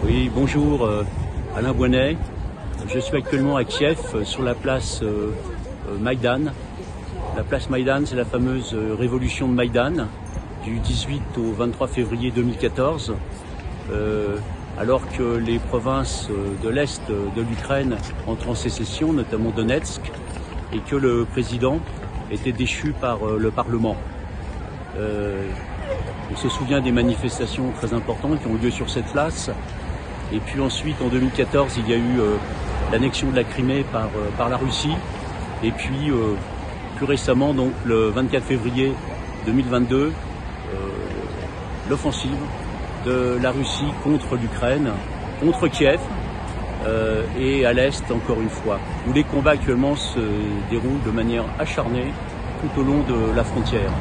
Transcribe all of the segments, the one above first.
Oui, bonjour, Alain Boinet. Je suis actuellement à Kiev, sur la place Maïdan. La place Maïdan, c'est la fameuse révolution de Maïdan, du 18 au 23 février 2014, alors que les provinces de l'Est de l'Ukraine entrent en sécession, notamment Donetsk, et que le président était déchu par le Parlement. On se souvient des manifestations très importantes qui ont eu lieu sur cette place. Et puis ensuite, en 2014, il y a eu l'annexion de la Crimée par la Russie. Et puis, plus récemment, donc le 24 février 2022, l'offensive de la Russie contre l'Ukraine, contre Kiev, et à l'Est, encore une fois, où les combats actuellement se déroulent de manière acharnée tout au long de la frontière.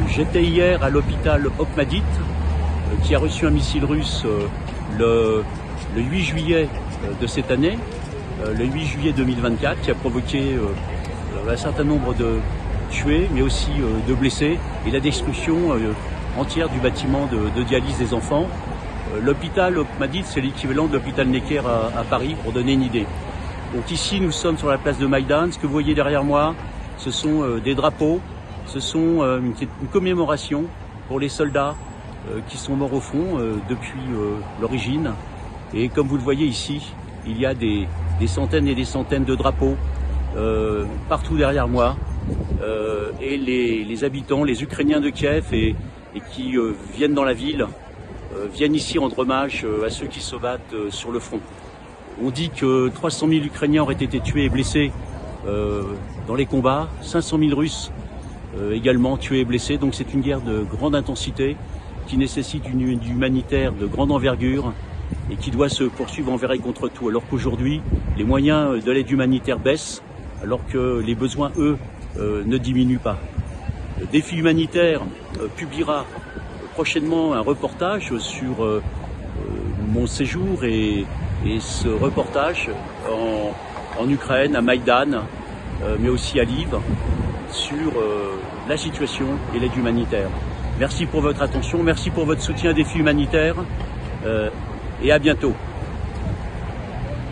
J'étais hier à l'hôpital Okhmadit, qui a reçu un missile russe le 8 juillet de cette année, le 8 juillet 2024, qui a provoqué un certain nombre de tués, mais aussi de blessés, et la destruction entière du bâtiment de dialyse des enfants. L'hôpital Okhmadit, c'est l'équivalent de l'hôpital Necker à Paris, pour donner une idée. Donc ici, nous sommes sur la place de Maïdan. Ce que vous voyez derrière moi, ce sont des drapeaux, ce sont une commémoration pour les soldats qui sont morts au front depuis l'origine. Et comme vous le voyez ici, il y a des centaines et des centaines de drapeaux partout derrière moi. Et les habitants, les Ukrainiens de Kiev et qui viennent dans la ville, viennent ici rendre hommage à ceux qui se battent sur le front. On dit que 300 000 Ukrainiens auraient été tués et blessés dans les combats, 500 000 Russes également tués et blessés. Donc c'est une guerre de grande intensité qui nécessite une humanitaire de grande envergure et qui doit se poursuivre envers et contre tout. Alors qu'aujourd'hui, les moyens de l'aide humanitaire baissent, alors que les besoins, eux, ne diminuent pas. Le défi humanitaire publiera prochainement un reportage sur mon séjour et ce reportage en Ukraine, à Maïdan, mais aussi à Lviv, sur la situation et l'aide humanitaire. Merci pour votre attention, merci pour votre soutien à Défi Humanitaire et à bientôt.